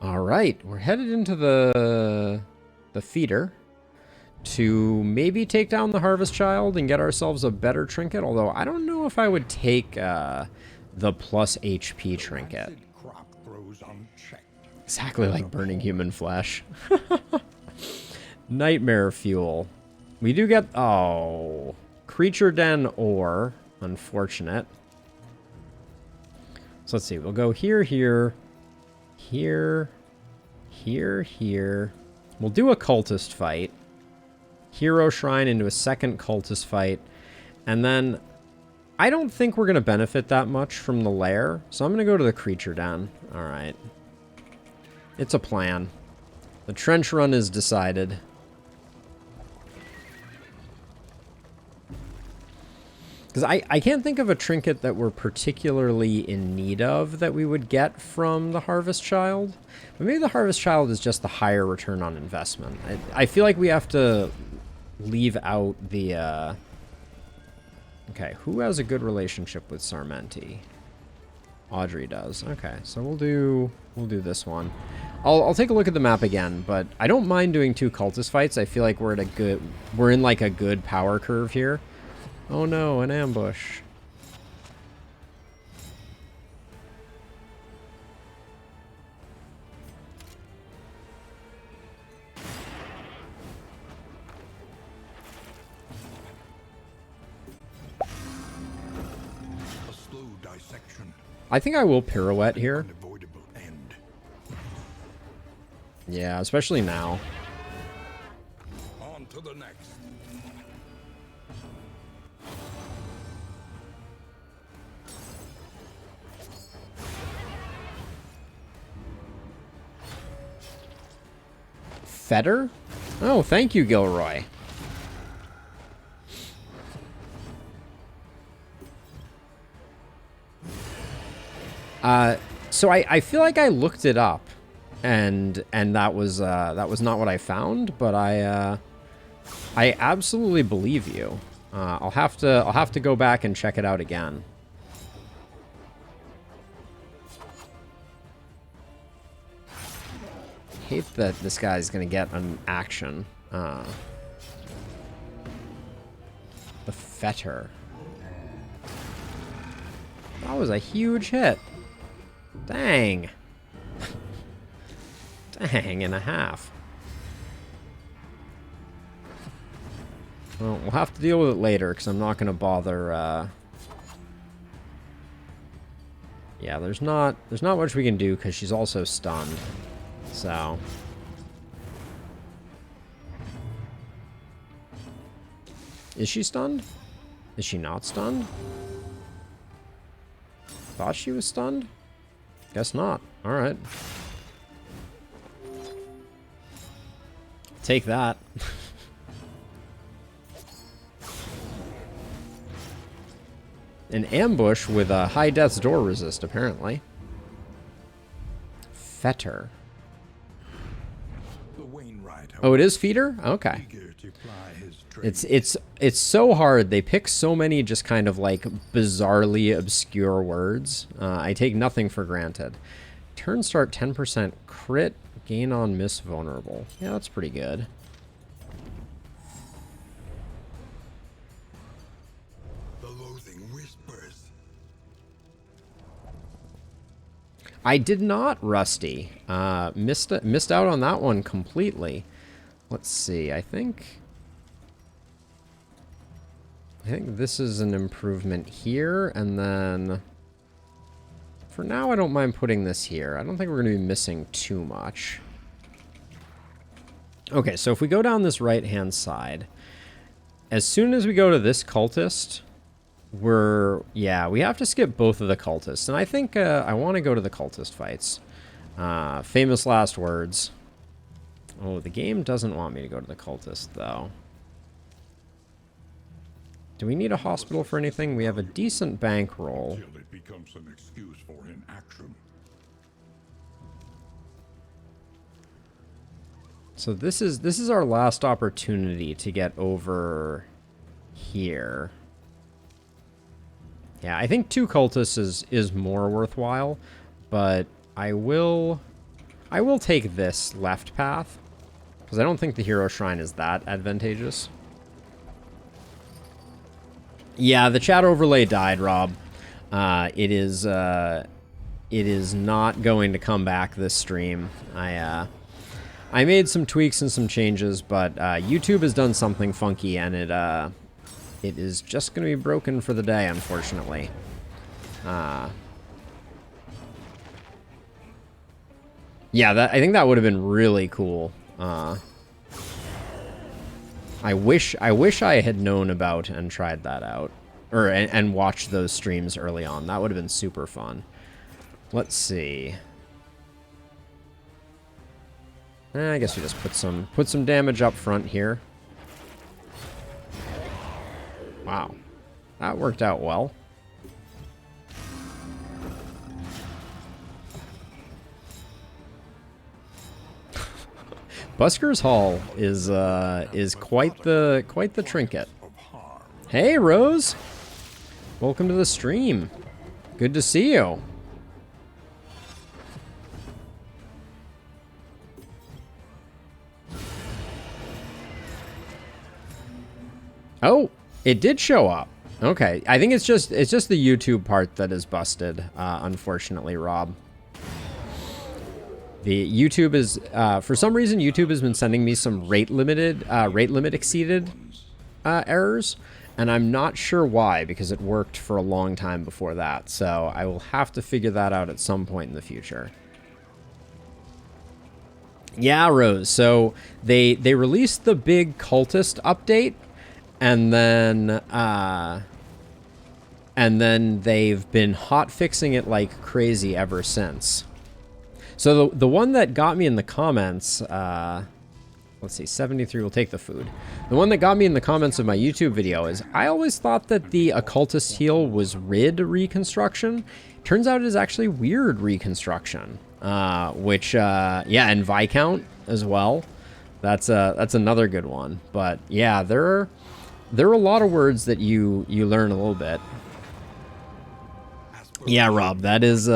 All right, we're headed into the feeder to maybe take down the Harvest Child and get ourselves a better trinket, although I don't know if I would take the plus HP trinket. Exactly like burning human flesh. Nightmare fuel. We do get... Oh. Creature den ore. Unfortunate. So let's see. We'll go here, here, here, here. We'll do a cultist fight. Hero Shrine into a second cultist fight. And then I don't think we're going to benefit that much from the lair. So I'm going to go to the creature den. All right. It's a plan. The trench run is decided. Because I can't think of a trinket that we're particularly in need of that we would get from the Harvest Child. But maybe the Harvest Child is just the higher return on investment. I feel like we have to leave out the... Okay, who has a good relationship with Sarmenti? Audrey does. Okay, so we'll do this one. I'll take a look at the map again, but I don't mind doing 2 cultist fights. I feel like we're in like a good power curve here. Oh no, an ambush. A slow dissection. I think I will pirouette here. Yeah, especially now. On to the next. Fetter? Oh, thank you, Gilroy. So I feel like I looked it up, and that was not what I found, but I absolutely believe you. I'll have to go back and check it out again. Hate that this guy's gonna get an action. The Fetter. That was a huge hit. Dang. Dang and a half. Well, we'll have to deal with it later, because I'm not going to bother, Yeah, there's not much we can do, because she's also stunned. So... Is she stunned? Is she not stunned? Thought she was stunned? Guess not. Alright. Take that. An ambush with a high death's door resist, apparently. Fetter. Oh, it is feeder? Okay. It's so hard. They pick so many just kind of like bizarrely obscure words. I take nothing for granted. Turn start 10% crit, gain on miss vulnerable. Yeah, that's pretty good. The loathing whispers. I did not, Rusty. Missed out on that one completely. Let's see. I think this is an improvement here, and then for now I don't mind putting this here. I don't think we're going to be missing too much. Okay, so if we go down this right-hand side, as soon as we go to this cultist, we have to skip both of the cultists, and I think I want to go to the cultist fights. Famous last words. Oh, the game doesn't want me to go to the cultist, though. Do we need a hospital for anything? We have a decent bankroll. Until it becomes an excuse for inaction. So this is our last opportunity to get over here. Yeah, I think 2 cultists is more worthwhile, but I will I will take this left path, because I don't think the hero shrine is that advantageous. Yeah, the chat overlay died, Rob. It is not going to come back this stream. I made some tweaks and some changes, but YouTube has done something funky, and it is just going to be broken for the day, unfortunately. Yeah, I think that would have been really cool. I wish I had known about and tried that out, or and watched those streams early on. That would have been super fun. Let's see. I guess we just put some damage up front here. Wow, that worked out well. Busker's Hall is quite the trinket. Hey Rose, welcome to the stream. Good to see you. Oh, it did show up. Okay, I think it's just the YouTube part that is busted. Unfortunately, Rob. The YouTube is, for some reason, YouTube has been sending me some rate limit exceeded errors, and I'm not sure why, because it worked for a long time before that. So I will have to figure that out at some point in the future. Yeah, Rose. So they released the big Cultist update, and then they've been hot fixing it like crazy ever since. So the one that got me in the comments, let's see, 73 will take the food. The one that got me in the comments of my YouTube video is, I always thought that the Occultist heal was Rid reconstruction. Turns out it is actually Weird reconstruction, which, yeah, and Viscount as well. That's another good one. But yeah, there are a lot of words that you learn a little bit. Yeah, Rob, that is,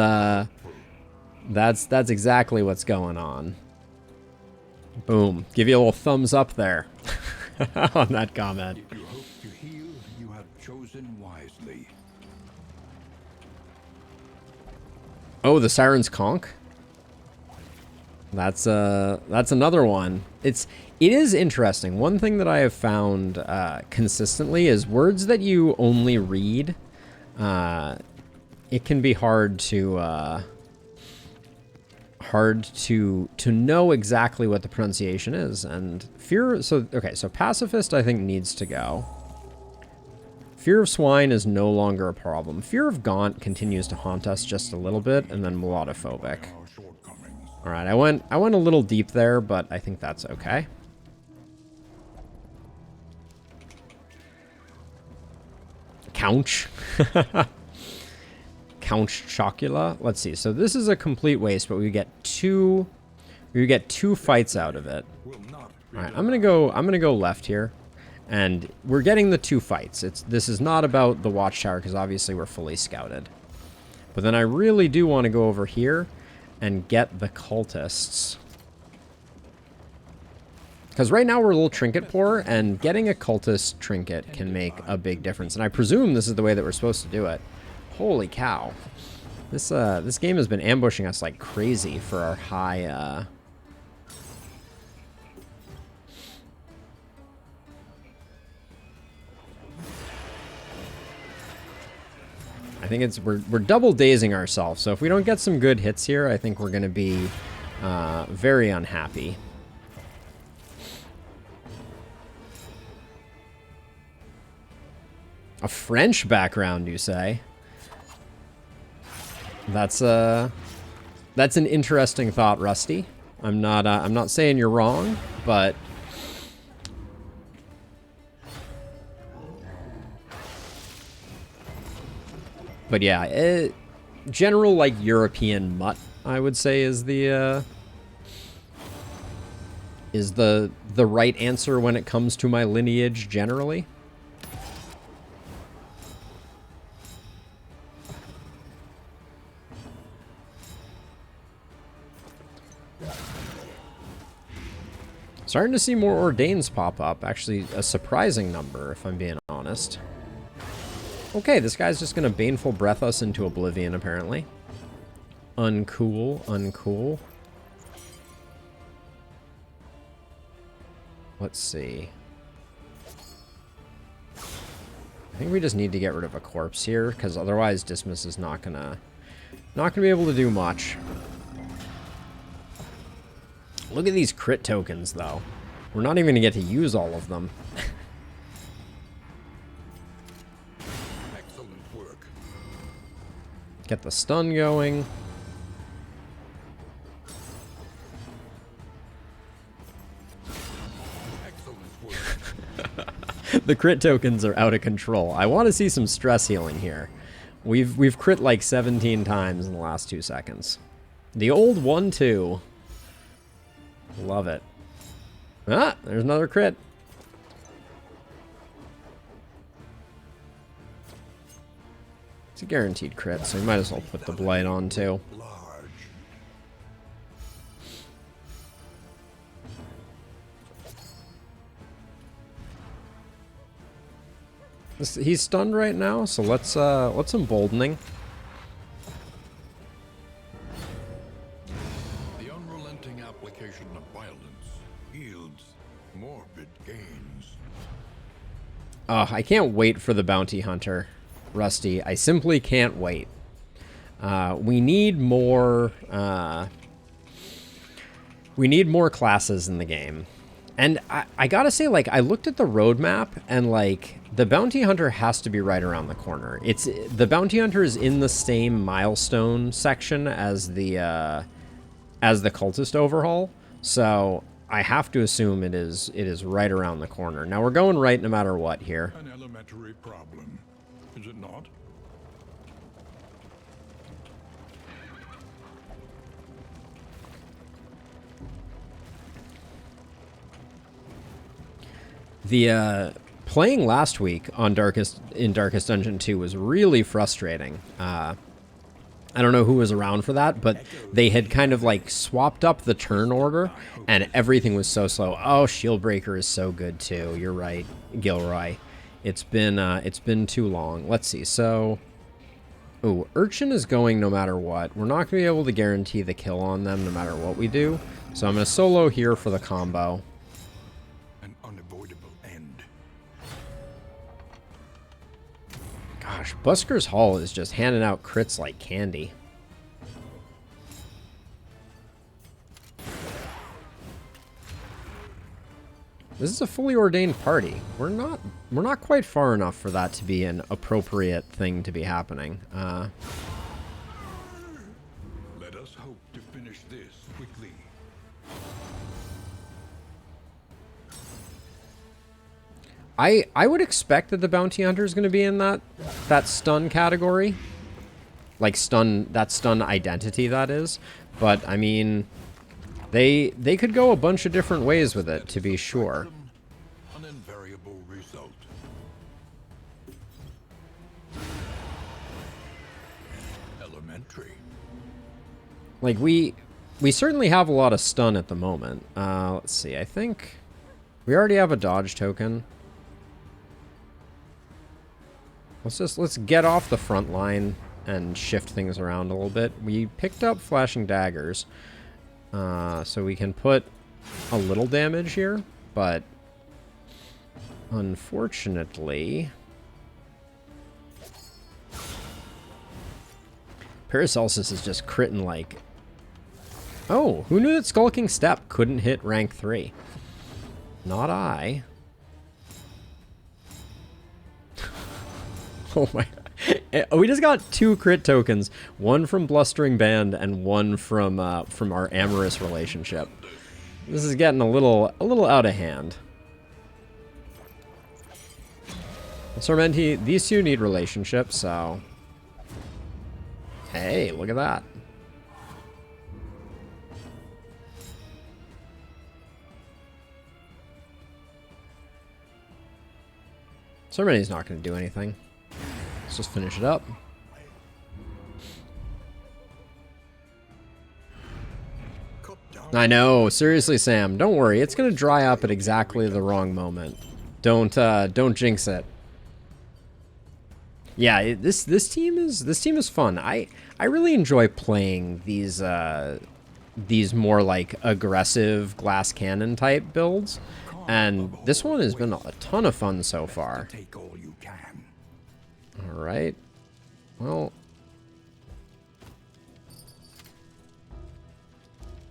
that's exactly what's going on. Boom. Give you a little thumbs up there on that comment. If you hope to heal, you have chosen wisely. Oh, the Siren's Conch? That's another one. It is interesting. One thing that I have found consistently is words that you only read. It can be hard to know exactly what the pronunciation is. And fear. So okay. So pacifist, I think, needs to go. Fear of swine is no longer a problem. Fear of gaunt continues to haunt us just a little bit, and then melodophobic. All right, I went a little deep there, but I think that's okay. Couch. Couch Chocula. Let's see. So this is a complete waste, but we get two fights out of it. All right, I'm gonna go left here, and we're getting the 2 fights. This is not about the watchtower, because obviously we're fully scouted. But then I really do want to go over here and get the cultists, because right now we're a little trinket poor, and getting a cultist trinket can make a big difference. And I presume this is the way that we're supposed to do it. Holy cow. This game has been ambushing us like crazy for our high, I think we're double dazing ourselves. So if we don't get some good hits here, I think we're going to be very unhappy. A French background, you say? That's an interesting thought, Rusty. I'm not saying you're wrong, but yeah, general like European mutt, I would say, is the right answer when it comes to my lineage generally. Starting to see more Ordains pop up. Actually, a surprising number, if I'm being honest. Okay, this guy's just going to Baneful Breath us into oblivion, apparently. Uncool, uncool. Let's see. I think we just need to get rid of a corpse here, because otherwise Dismas is not gonna be able to do much. Look at these crit tokens, though. We're not even gonna get to use all of them. Excellent work. Get the stun going. The crit tokens are out of control. I want to see some stress healing here. We've crit like 17 times in the last 2 seconds. The old 1-2. Love it. Ah, there's another crit. It's a guaranteed crit, so you might as well put the blight on too. He's stunned right now, so let's emboldening. The unrelenting application of violence yields morbid gains. I can't wait for the bounty hunter, Rusty. I simply can't wait. We need more classes in the game. And I gotta say, like, I looked at the roadmap, and, like, the bounty hunter has to be right around the corner. The bounty hunter is in the same milestone section as the cultist overhaul, so I have to assume it is right around the corner. Now, we're going right no matter what here. An elementary problem, is it not? The playing last week on Darkest Dungeon 2 was really frustrating. I don't know who was around for that, but they had kind of like swapped up the turn order, and everything was so slow. Oh, Shieldbreaker is so good too. You're right, Gilroy. It's been too long. Let's see. So, oh, Urchin is going no matter what. We're not going to be able to guarantee the kill on them no matter what we do. So I'm going to solo here for the combo. Gosh, Busker's Hall is just handing out crits like candy. This is a fully ordained party. We're not quite far enough for that to be an appropriate thing to be happening. Let us hope to finish this quickly. I would expect that the bounty hunter is going to be in that stun category, like that stun identity, that is. But I mean, they could go a bunch of different ways with it, to be sure. An invariable result. Elementary. Like we certainly have a lot of stun at the moment. Let's see. I think we already have a dodge token. Let's get off the front line and shift things around a little bit. We picked up flashing daggers, so we can put a little damage here, but unfortunately, Paracelsus is just critting like... Oh, who knew that Skulking Step couldn't hit rank 3? Not I. Oh my... We just got 2 crit tokens, one from Blustering Band and one from our amorous relationship. This is getting a little out of hand. Sormenti, these two need relationships, so... Hey, look at that. Sormenti's not going to do anything. Let's just finish it up. I know. Seriously, Sam. Don't worry. It's going to dry up at exactly the wrong moment. Don't jinx it. Yeah, this team is fun. I really enjoy playing these more like aggressive glass cannon type builds, and this one has been a ton of fun so far. Take all you can. All right. Well,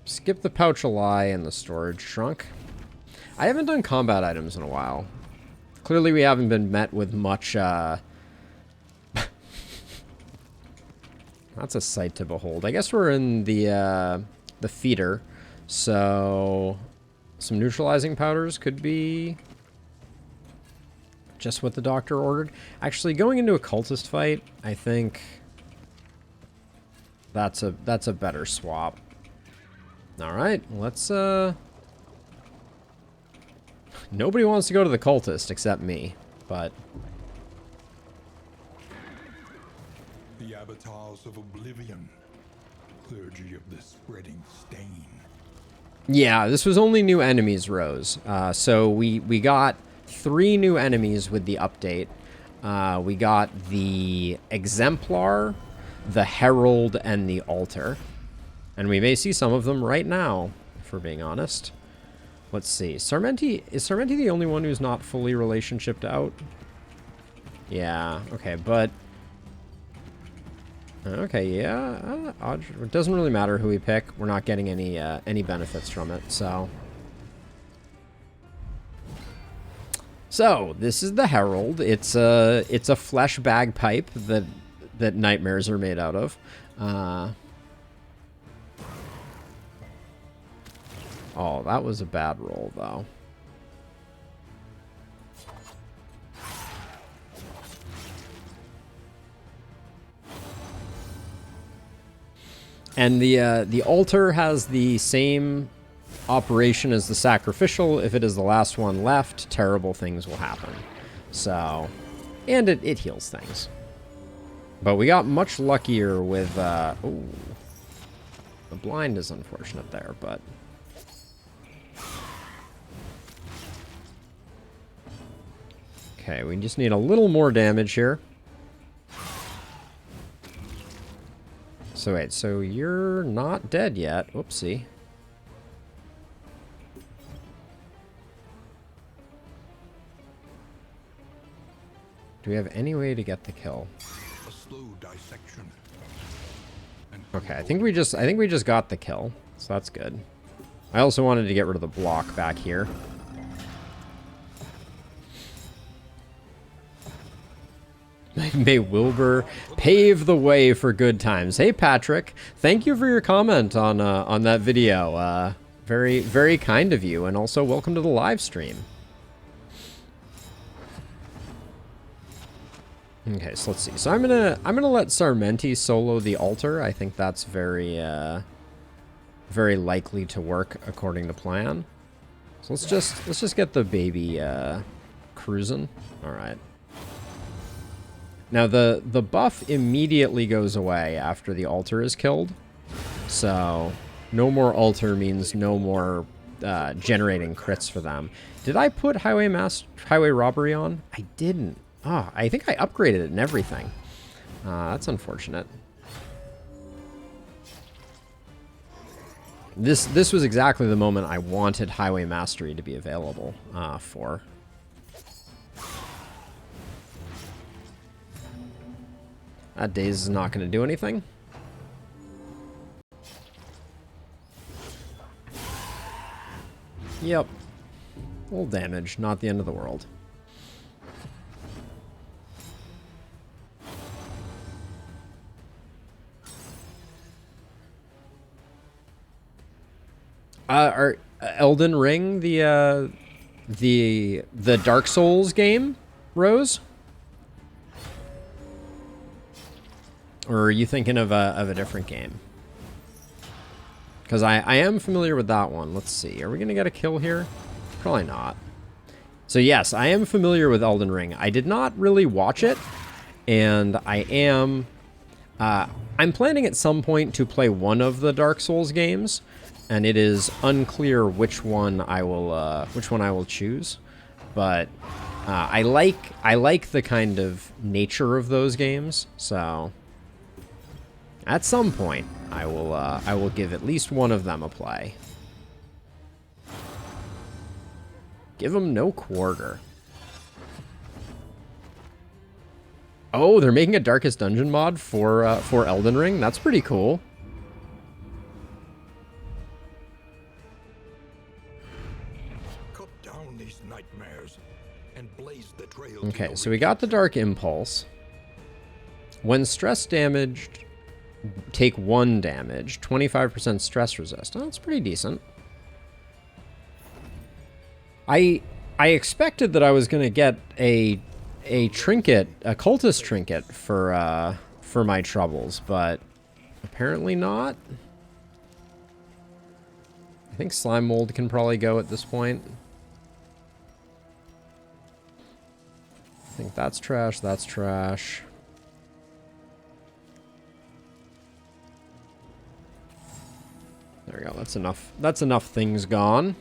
skip the pouch of lie and the storage trunk. I haven't done combat items in a while. Clearly, we haven't been met with much. That's a sight to behold. I guess we're in the feeder, so some neutralizing powders could be just what the doctor ordered. Actually, going into a cultist fight, I think that's a better swap. All right, let's. Nobody wants to go to the cultist except me, but. The avatars of oblivion, clergy of the spreading stain. Yeah, this was only new enemies, Rose. So we got 3 new enemies with the update. We got the Exemplar, the Herald, and the Altar. And we may see some of them right now, if we're being honest. Let's see. Sarmenti, is Sarmenti the only one who's not fully relationshiped out? Yeah, okay, but... Okay, yeah, it doesn't really matter who we pick. We're not getting any benefits from it, so... So, this is the Herald. It's a flesh bagpipe that nightmares are made out of. Oh, that was a bad roll, though. And the altar has the same operation as the sacrificial. If it is the last one left, terrible things will happen. So, and it heals things. But we got much luckier with, ooh. The blind is unfortunate there, but... Okay, we just need a little more damage here. So wait, so you're not dead yet. Whoopsie. Do we have any way to get the kill? A slow dissection. Okay, I think we just got the kill, so that's good. I also wanted to get rid of the block back here. May Wilbur pave the way for good times. Hey, Patrick, thank you for your comment on that video. Very, very kind of you, and also welcome to the live stream. Okay, so let's see. So I'm gonna let Sarmenti solo the altar. I think that's very, very likely to work according to plan. So let's just get the baby cruising. All right. Now, the buff immediately goes away after the altar is killed. So, no more altar means no more generating crits for them. Did I put highway robbery on? I didn't. Oh, I think I upgraded it and everything. That's unfortunate. This was exactly the moment I wanted highway mastery to be available for. That daze is not going to do anything. Yep. A little damage, not the end of the world. Are Elden Ring the Dark Souls game, Rose? Or are you thinking of a different game? Because I am familiar with that one. Let's see. Are we going to get a kill here? Probably not. So yes, I am familiar with Elden Ring. I did not really watch it. And I I'm planning at some point to play one of the Dark Souls games, and it is unclear which one I will choose. But I like the kind of nature of those games, so at some point I will give at least one of them a play. Give them no quarter. Oh, they're making a Darkest Dungeon mod for Elden Ring. That's pretty cool. Cut down these nightmares and blaze the trail. Okay, so we got the Dark Impulse. When stress damaged, take 1 damage, 25% stress resist. Oh, that's pretty decent. I expected that I was gonna get a trinket, a cultist trinket for my troubles, but apparently not. I think slime mold can probably go at this point. I think that's trash, that's trash. There we go, that's enough. That's enough things gone.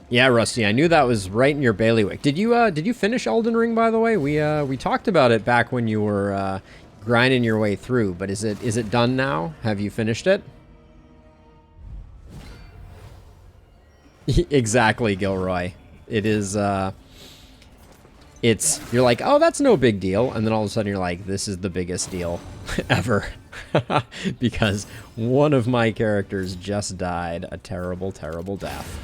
Yeah, Rusty, I knew that was right in your bailiwick. Did you finish Elden Ring, by the way? We talked about it back when you were grinding your way through, but is it done now? Have you finished it? Exactly, Gilroy. It is you're like, "Oh, that's no big deal." And then all of a sudden you're like, "This is the biggest deal ever." Because one of my characters just died a terrible, terrible death.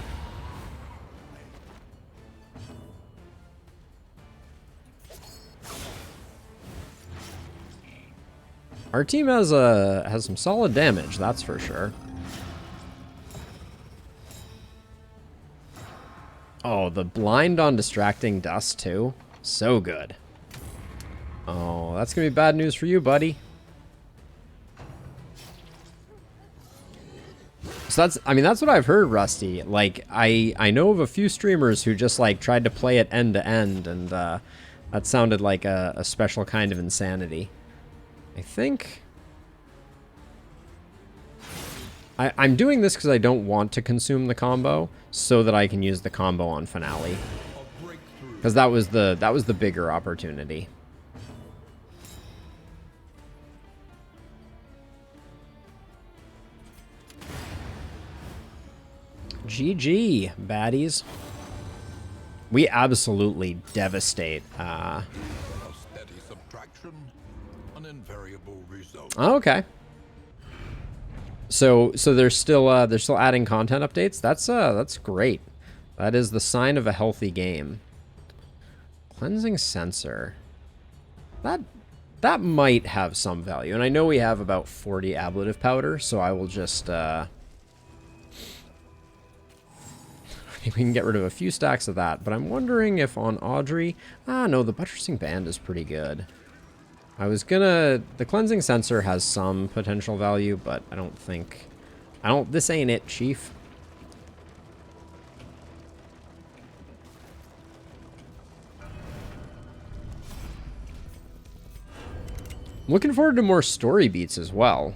Our team has some solid damage, that's for sure. Oh, the blind on distracting dust too. So good. Oh, that's gonna be bad news for you, buddy. So that's what I've heard, Rusty. Like, I know of a few streamers who just like tried to play it end to end, and that sounded like a special kind of insanity. I think I'm doing this because I don't want to consume the combo, so that I can use the combo on Finale. Because that was the bigger opportunity. GG, baddies. We absolutely devastate. A steady subtraction, an invariable result. Oh, okay. So they're still adding content updates. That's great. That is the sign of a healthy game. Cleansing sensor. That might have some value, and I know we have about 40 ablative powder, so I will just I think we can get rid of a few stacks of that, but I'm wondering if on Audrey... no, the buttressing band is pretty good. I was gonna... The cleansing sensor has some potential value, but I don't think... This ain't it, Chief. I'm looking forward to more story beats as well.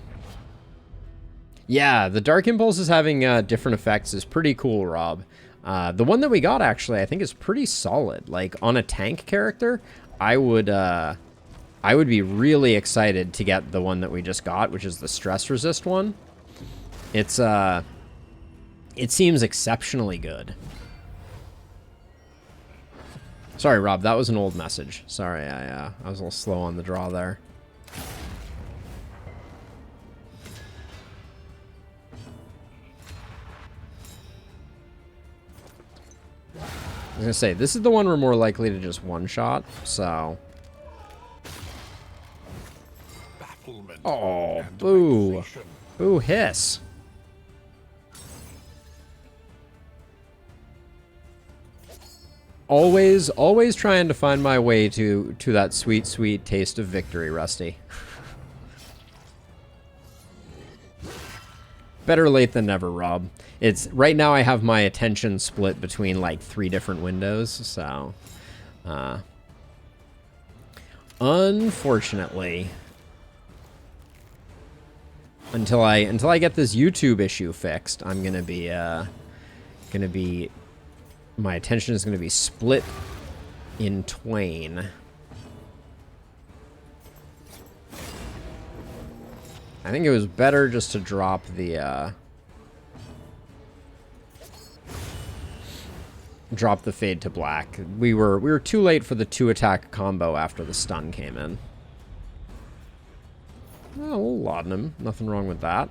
Yeah, the Dark Impulse is having different effects is pretty cool, Rob. The one that we got, actually, I think is pretty solid. Like, on a tank character, I would be really excited to get the one that we just got, which is the stress resist one. It seems exceptionally good. Sorry, Rob, that was an old message. Sorry, I was a little slow on the draw there. I was gonna say, this is the one we're more likely to just one-shot, so... Oh, boo. Boo hiss. Always trying to find my way to that sweet, sweet taste of victory, Rusty. Better late than never, Rob. It's right now I have my attention split between like 3 different windows, so Unfortunately, until I get this YouTube issue fixed, I'm gonna be my attention is gonna be split in twain. I think it was better just to drop the fade to black. We were too late for the 2-attack combo after the stun came in. Oh, we'll laudanum. Nothing wrong with that.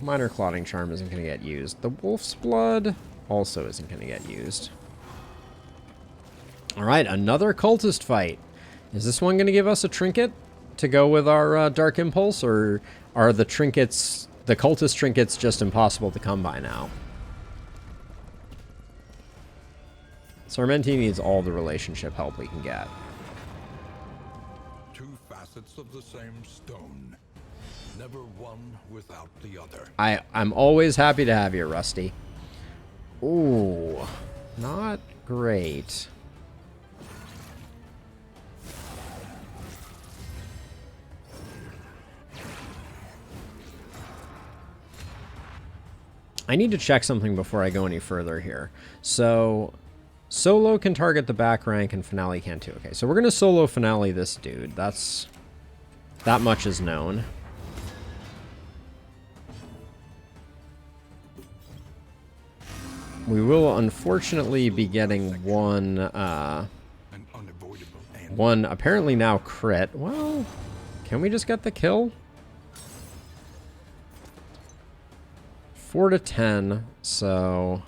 Minor Clotting Charm isn't going to get used. The Wolf's Blood also isn't going to get used. Alright, another Cultist fight. Is this one going to give us a trinket to go with our Dark Impulse, or are the trinkets, the Cultist trinkets, just impossible to come by now? Sarmenti needs all the relationship help we can get. Two facets of the same stone. Never one without the other. I'm always happy to have you, Rusty. Ooh, not great. I need to check something before I go any further here. So, solo can target the back rank and finale can too. Okay, so we're going to solo finale this dude. That much is known. We will unfortunately be getting one apparently now crit. Well, can we just get the kill? 4 to 10, so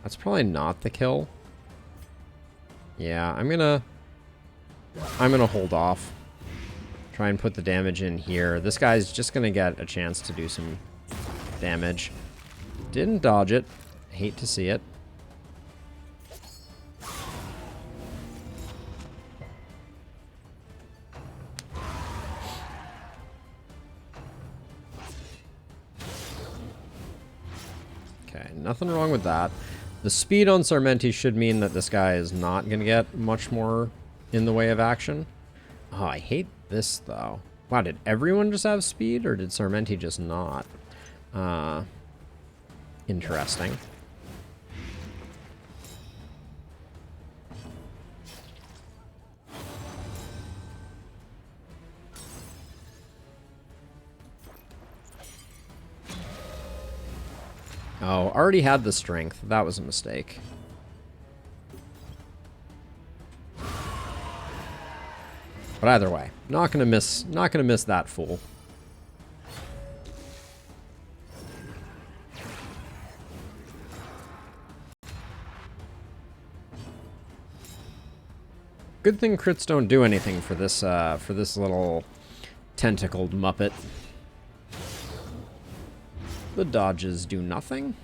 that's probably not the kill. Yeah, I'm gonna hold off. Try and put the damage in here. This guy's just gonna get a chance to do some damage. Didn't dodge it. Hate to see it. Okay, nothing wrong with that. The speed on Sarmenti should mean that this guy is not going to get much more in the way of action. Oh, I hate this, though. Wow, did everyone just have speed, or did Sarmenti just not? Interesting. Oh, already had the strength. That was a mistake. But either way, not gonna miss that fool. Good thing crits don't do anything for this little tentacled muppet. The dodges do nothing.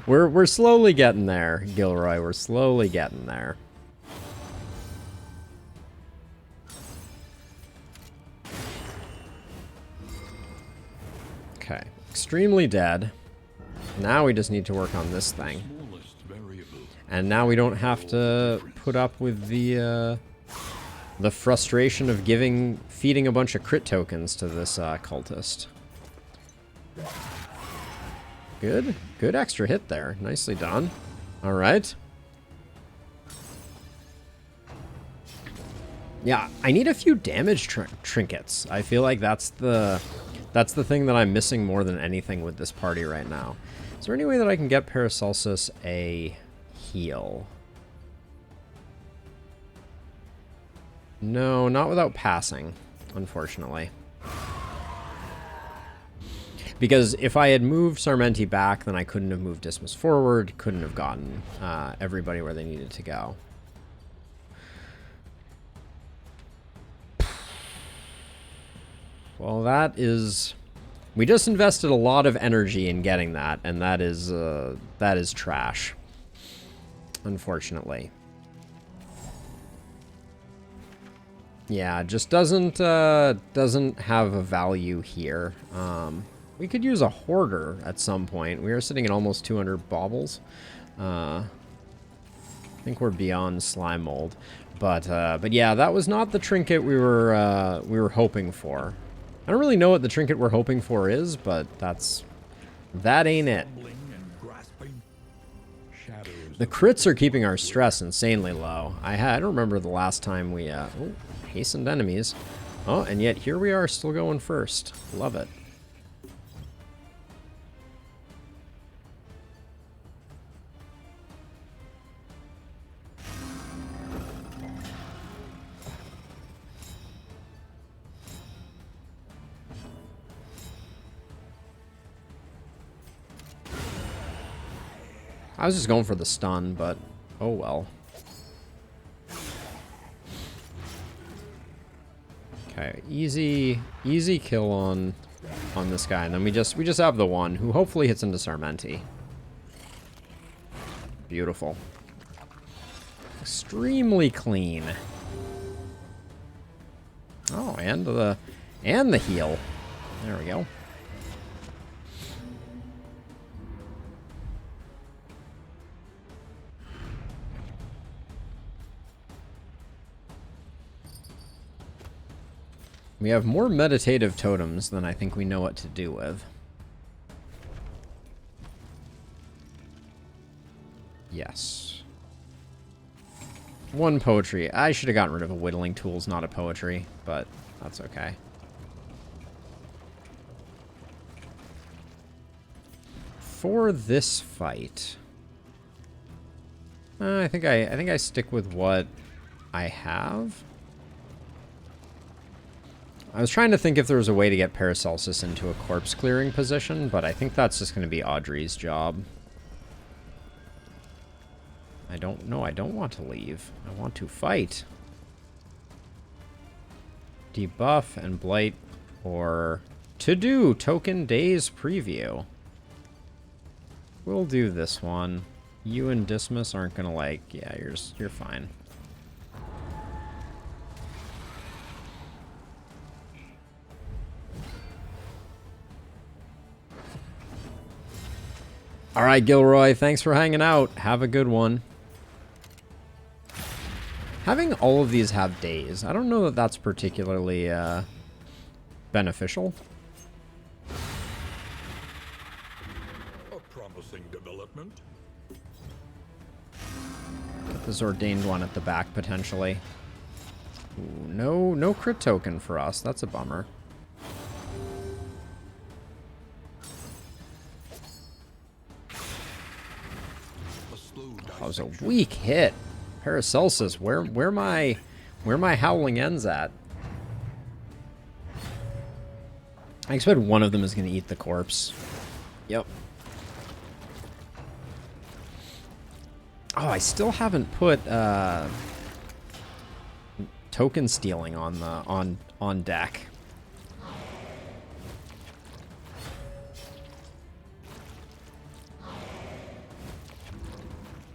We're slowly getting there, Gilroy. We're slowly getting there. Okay, extremely dead. Now we just need to work on this thing. And now we don't have to put up with the frustration of feeding a bunch of crit tokens to this cultist. Good extra hit there. Nicely done. All right. Yeah, I need a few damage trinkets. I feel like that's the thing that I'm missing more than anything with this party right now. Is there any way that I can get Paracelsus a heal? No, not without passing, unfortunately. Because if I had moved Sarmenti back, then I couldn't have moved Dismas forward, couldn't have gotten everybody where they needed to go. Well, that is We just invested a lot of energy in getting that, and that is trash. Unfortunately. Yeah, it just doesn't have a value here. We could use a hoarder at some point. We are sitting at almost 200 baubles. I think we're beyond slime mold, but yeah, that was not the trinket we were hoping for. I don't really know what the trinket we're hoping for is, but that ain't it. The crits are keeping our stress insanely low. I don't remember the last time we hastened enemies. Oh, and yet here we are still going first. Love it. I was just going for the stun, but oh well. Okay, easy kill on this guy, and then we just have the one who hopefully hits into Sarmenti. Beautiful. Extremely clean. Oh, and the heal. There we go. We have more meditative totems than I think we know what to do with. Yes. One poetry. I should have gotten rid of a whittling tools, not a poetry, but that's okay. For this fight, I think I stick with what I have. I was trying to think if there was a way to get Paracelsus into a corpse clearing position, but I think that's just going to be Audrey's job. I don't know. I don't want to leave. I want to fight. Debuff and Blight, or to do Token Days preview. We'll do this one. You and Dismas aren't going to like... Yeah, you're fine. All right, Gilroy, thanks for hanging out. Have a good one. Having all of these have days, I don't know that that's particularly beneficial. A promising development. Get this ordained one at the back, potentially. Ooh, no crit token for us. That's a bummer. That was a weak hit. Paracelsus, where my howling ends at? I expect one of them is going to eat the corpse. Yep. Oh, I still haven't put token stealing on the on deck.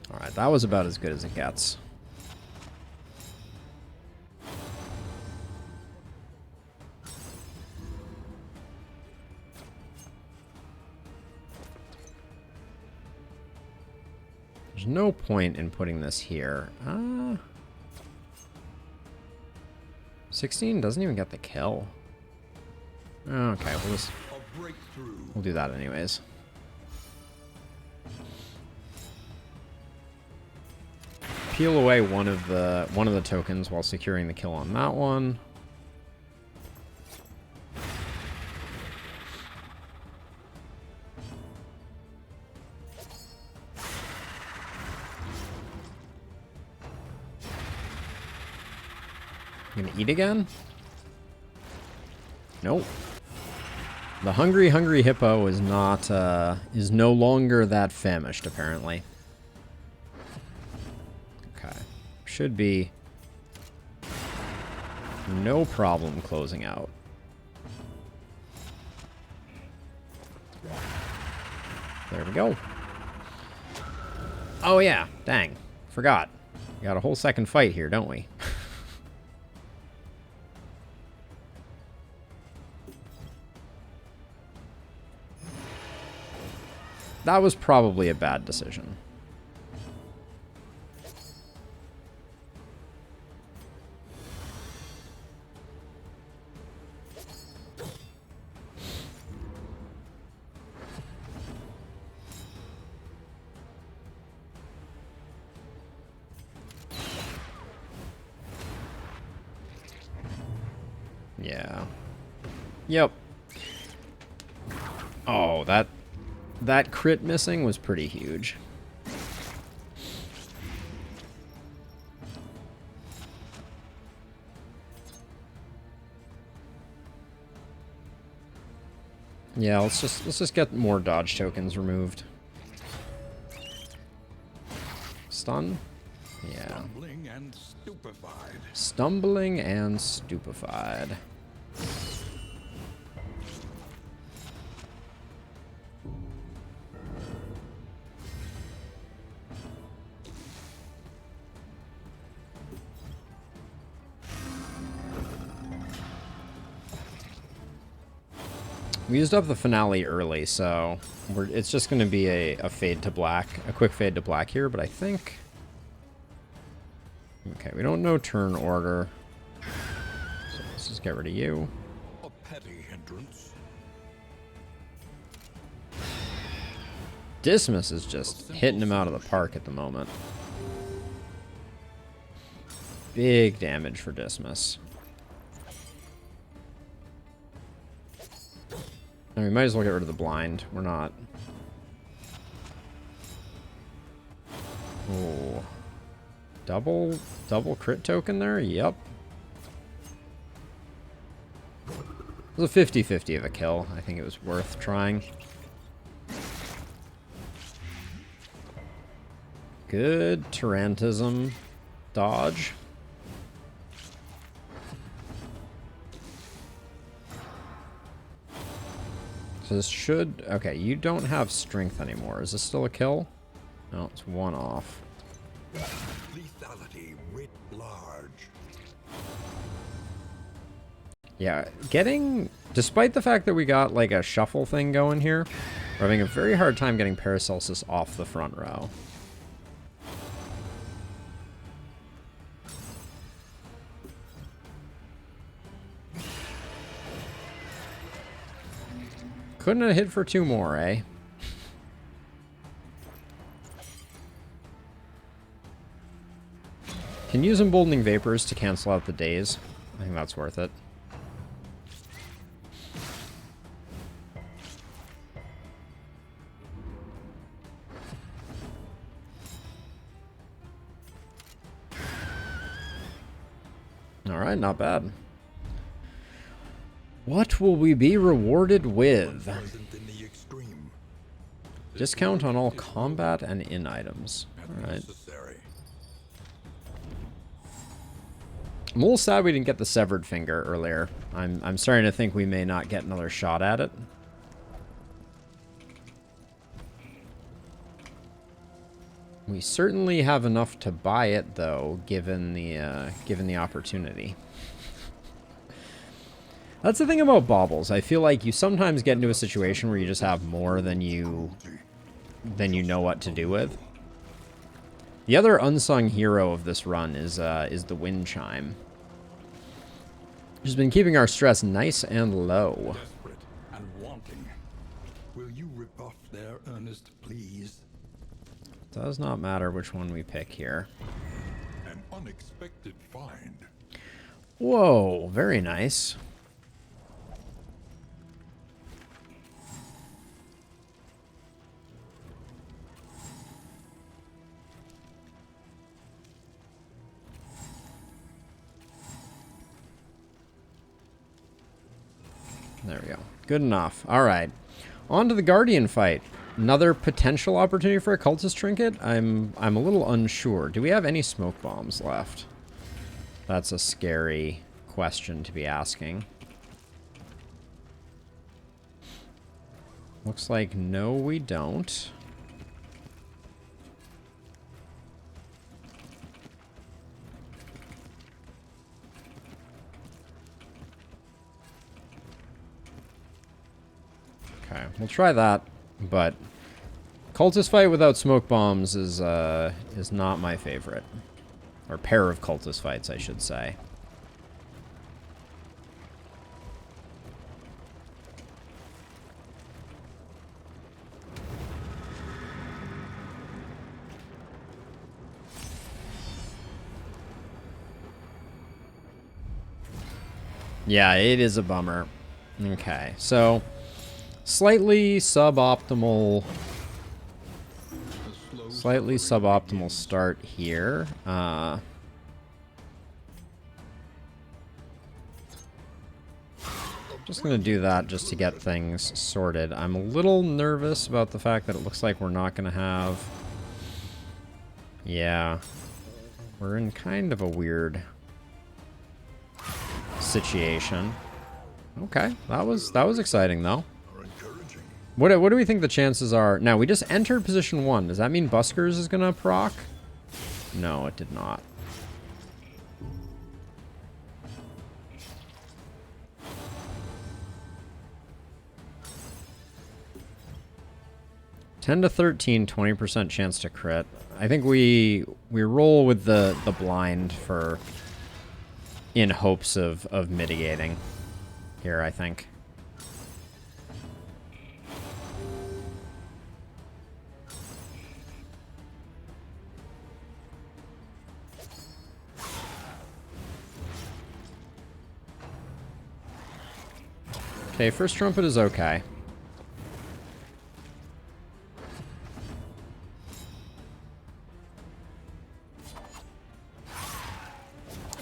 Alright, that was about as good as it gets. There's no point in putting this here. 16 doesn't even get the kill. Okay, we'll do that anyways. Peel away one of the tokens while securing the kill on that one. You gonna eat again? Nope. The hungry hippo is not is no longer that famished, apparently. Should be no problem closing out. There we go. Oh yeah, dang. Forgot. We got a whole second fight here, don't we? That was probably a bad decision. Yeah. Yep. Oh, that crit missing was pretty huge. Yeah, let's just get more dodge tokens removed. Stun? Yeah. Stumbling and stupefied. Stumbling and stupefied. We used up the finale early, so it's just going to be a fade to black, a quick fade to black here, but I think... Okay, we don't know turn order. So let's just get rid of you. A petty hindrance. Dismas is just hitting him out of the park at the moment. Big damage for Dismas. And we might as well get rid of the blind. We're not. Oh. Double crit token there? Yep. It was a 50-50 of a kill. I think it was worth trying. Good Tarantism dodge. So this should... Okay, you don't have strength anymore. Is this still a kill? No, it's one off. Lethality writ large. Yeah, getting... Despite the fact that we got, like, a shuffle thing going here, we're having a very hard time getting Paracelsus off the front row. Couldn't have hit for 2 more, eh? Can use Emboldening Vapors to cancel out the daze. I think that's worth it. Alright, not bad. What will we be rewarded with? Present in the extreme. Discount on all combat and in items. Alright. Necessary. I'm a little sad we didn't get the severed finger earlier. I'm starting to think we may not get another shot at it. We certainly have enough to buy it, though, given the opportunity. That's the thing about baubles. I feel like you sometimes get into a situation where you just have more than you know what to do with. The other unsung hero of this run is the wind chime. Which has been keeping our stress nice and low. Desperate and wanting. Will you rebuff their earnest pleas? Does not matter which one we pick here. An unexpected find. Whoa, very nice. There we go. Good enough. All right. On to the Guardian fight. Another potential opportunity for a cultist trinket? I'm a little unsure. Do we have any smoke bombs left? That's a scary question to be asking. Looks like no, we don't. Okay, we'll try that, but cultist fight without smoke bombs is not my favorite. Or pair of cultist fights, I should say. Yeah, it is a bummer. Okay, so slightly suboptimal start here. Just gonna do that just to get things sorted. I'm a little nervous about the fact that it looks like we're not gonna have... Yeah, we're in kind of a weird situation. Okay, that was exciting though. What do we think the chances are? Now, we just entered position 1. Does that mean Buskers is gonna proc? No, it did not. $10 to $13, 20% chance to crit. I think we roll with the blind for in hopes of mitigating here, I think. Okay, first trumpet is okay.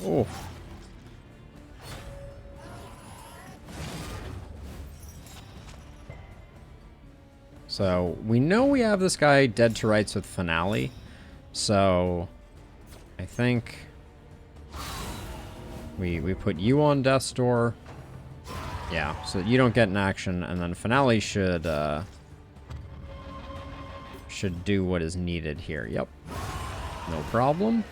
Oh. So, we know we have this guy dead to rights with Finale. So, I think we put you on Death's Door. Yeah, so you don't get an action, and then Finale should do what is needed here. Yep. No problem.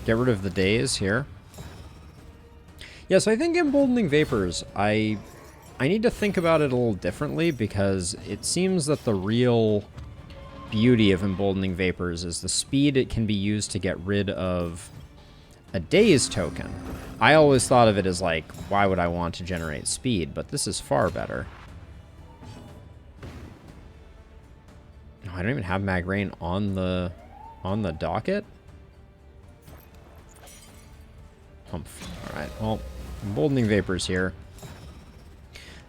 Get rid of the days here. Yeah, so I think Emboldening Vapors, I need to think about it a little differently, because it seems that the real beauty of Emboldening Vapors is the speed it can be used to get rid of a daze token. I always thought of it as like, why would I want to generate speed? But this is far better. Oh, I don't even have Mag Rain on the docket. Humph. Alright, well, Emboldening Vapors here.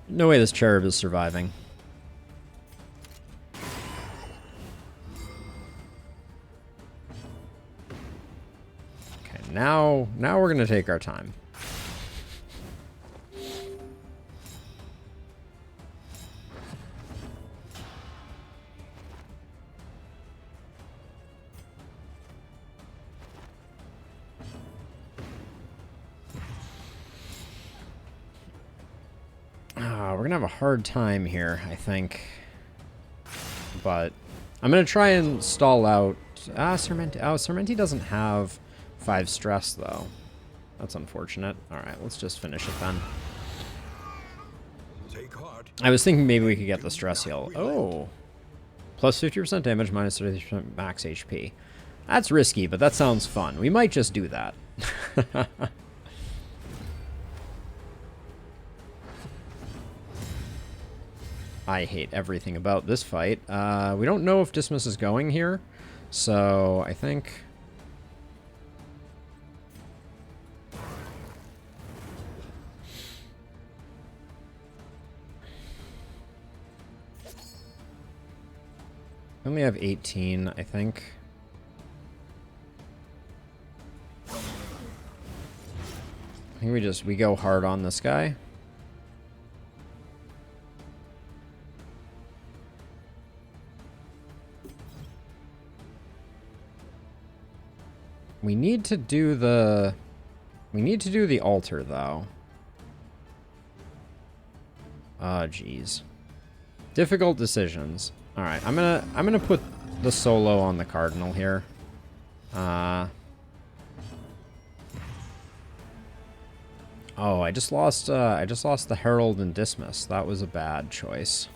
No way this Cherub is surviving. Okay, now we're gonna take our time. We're gonna have a hard time here, I think. But I'm gonna try and stall out. Sermenti. Oh, Sermenti doesn't have 5 stress though. That's unfortunate. All right, let's just finish it then. I was thinking maybe we could get the stress heal. Oh, plus 50% damage, minus 30% max HP. That's risky, but that sounds fun. We might just do that. I hate everything about this fight. We don't know if Dismas is going here, so I think... I only have 18, I think. I think we go hard on this guy. We need to do the... We need to do the altar, though. Oh, jeez. Difficult decisions. Alright, I'm gonna put the solo on the cardinal here. Oh, I just lost the Herald and Dismas. That was a bad choice.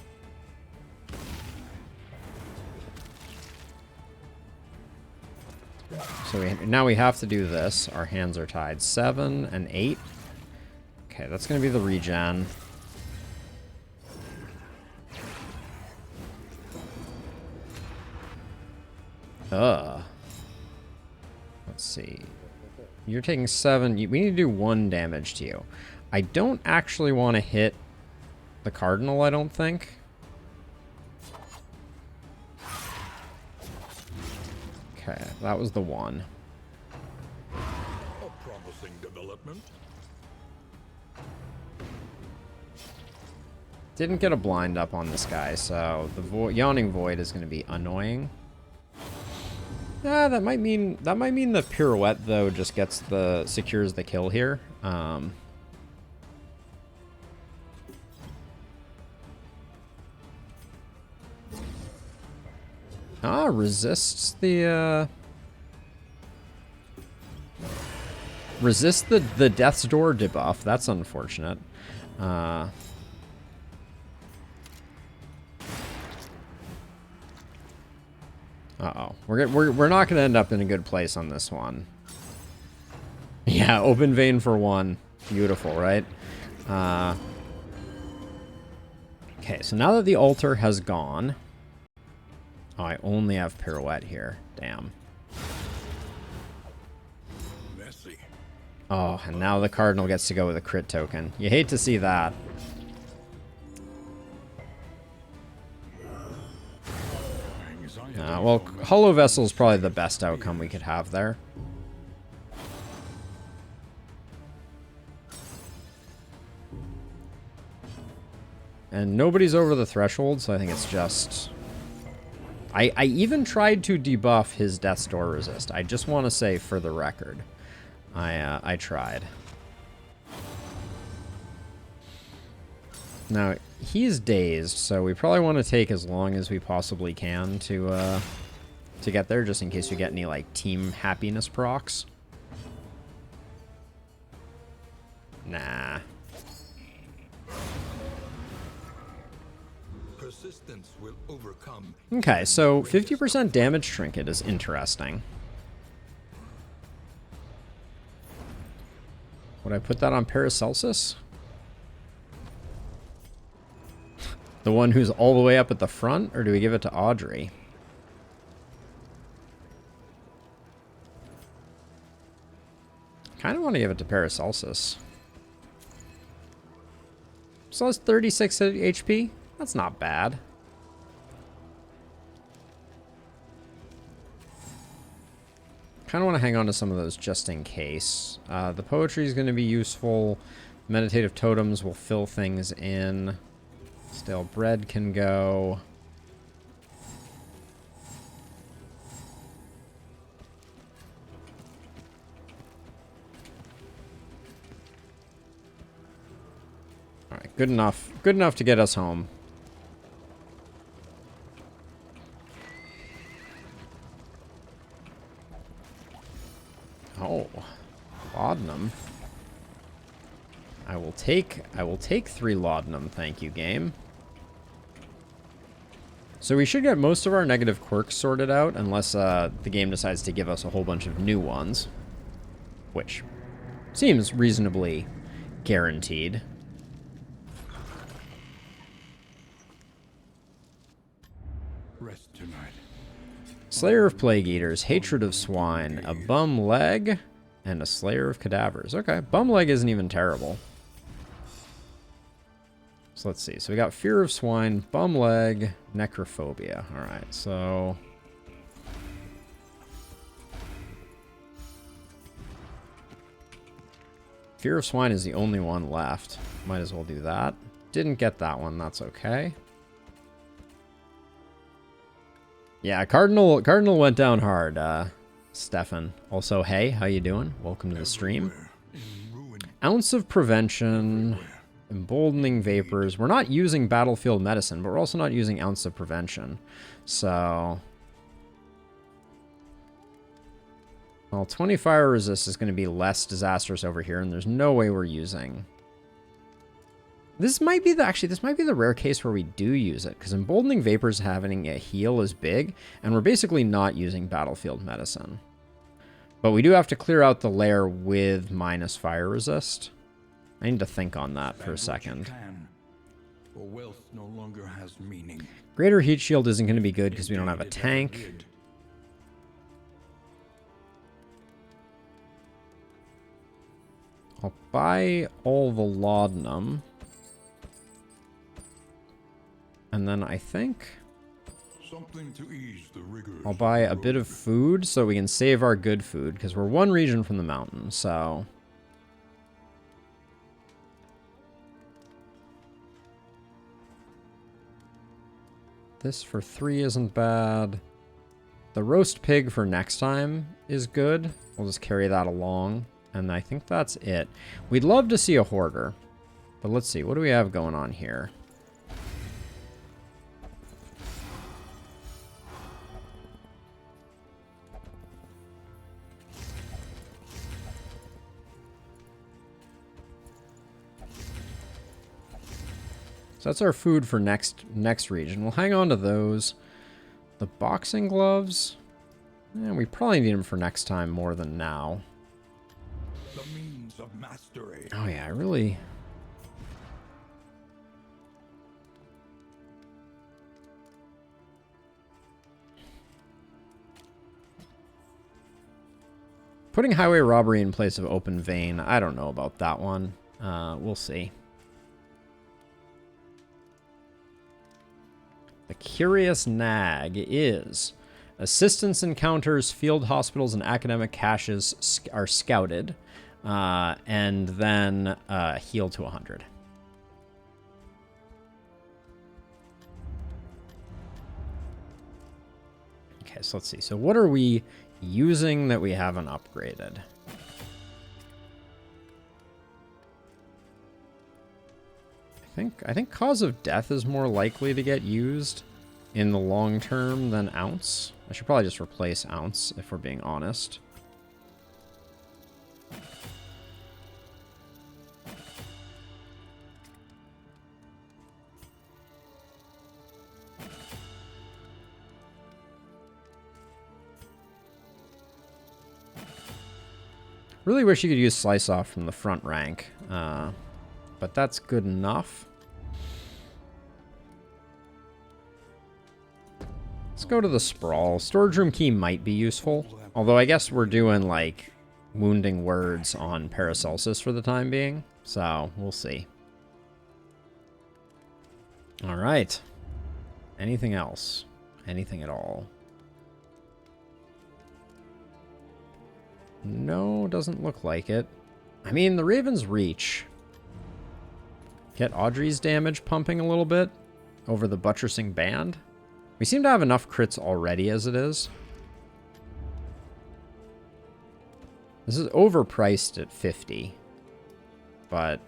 So now we have to do this. Our hands are tied. 7 and 8. Okay, that's going to be the regen. Let's see. You're taking 7. We need to do 1 damage to you. I don't actually want to hit the cardinal, I don't think. Okay, that was the 1. A promising development. Didn't get a blind up on this guy, so the Yawning Void is going to be annoying. That might mean the pirouette though just secures the kill here. Resists the Death's Door debuff. That's unfortunate. Uh-oh. We're not going to end up in a good place on this one. Yeah, open vein for 1. Beautiful, right? Okay, so now that the altar has gone... Oh, I only have pirouette here. Damn. Messy. Oh, and now the cardinal gets to go with a crit token. You hate to see that. Well, Hollow Vessel is probably the best outcome we could have there. And nobody's over the threshold, so I think it's just... I even tried to debuff his Death's Door resist. I just want to say, for the record, I tried. Now, he's dazed, so we probably want to take as long as we possibly can to get there, just in case we get any, like, team happiness procs. Nah. Persistence will overcome. Okay, so 50% damage trinket is interesting. Would I put that on Paracelsus? The one who's all the way up at the front, or do we give it to Audrey? Kind of want to give it to Paracelsus. So that's 36 HP. That's not bad. Kind of want to hang on to some of those just in case. The poetry is going to be useful. Meditative totems will fill things in. Stale bread can go. All right, good enough. Good enough to get us home. Oh, laudanum. I will take 3 laudanum, thank you, game. So we should get most of our negative quirks sorted out, unless the game decides to give us a whole bunch of new ones, which seems reasonably guaranteed. Rest tonight. Slayer of Plague Eaters, Hatred of Swine, a Bum Leg, and a Slayer of Cadavers. Okay, Bum Leg isn't even terrible. So let's see. So we got Fear of Swine, Bum Leg, Necrophobia. Alright, so... Fear of Swine is the only one left. Might as well do that. Didn't get that one, that's okay. Yeah, Cardinal went down hard. Stefan. Also, hey, how you doing? Welcome to the stream. Ruin. Ounce of prevention, emboldening vapors. We're not using battlefield medicine, but we're also not using ounce of prevention. So, well, 20 fire resist is going to be less disastrous over here, and there's no way we're using. This might be the rare case where we do use it, because emboldening vapors having a heal is big, and we're basically not using battlefield medicine. But we do have to clear out the lair with minus fire resist. I need to think on that for a second. For wealth no longer has meaning. Greater heat shield isn't going to be good because we don't have a tank. I'll buy all the laudanum. And then I think Something to ease the rigors. I'll buy a bit of food so we can save our good food, because we're one region from the mountain, so. This for 3 isn't bad. The roast pig for next time is good. We'll just carry that along. And I think that's it. We'd love to see a hoarder. But let's see, what do we have going on here? So that's our food for next region. We'll hang on to those. The boxing gloves, we probably need them for next time more than now. The means of mastery. Oh yeah, I really. Putting highway robbery in place of open vein, I don't know about that one. We'll see. The curious nag is assistance encounters, field hospitals, and academic caches are scouted, and then heal to 100. Okay, so let's see. So what are we using that we haven't upgraded? I think cause of death is more likely to get used in the long term than ounce. I should probably just replace ounce if we're being honest. Really wish you could use slice off from the front rank. But that's good enough. Let's go to the sprawl. Storage room key might be useful. Although I guess we're doing like wounding words on Paracelsus for the time being. So we'll see. All right. Anything else? Anything at all? No, doesn't look like it. I mean, the Raven's Reach. Get Audrey's damage pumping a little bit over the buttressing band. We seem to have enough crits already as it is. This is overpriced at 50. But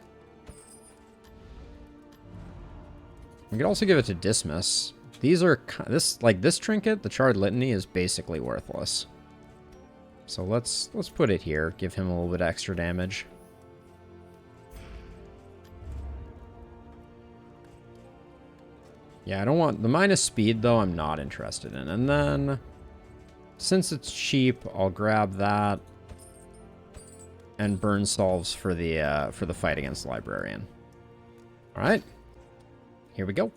we could also give it to Dismas. These are this trinket, the Charred Litany, is basically worthless. So let's put it here, give him a little bit extra damage. Yeah, I don't want the minus speed though. I'm not interested in. And then since it's cheap, I'll grab that and burn solves for the fight against the librarian. All right, here we go.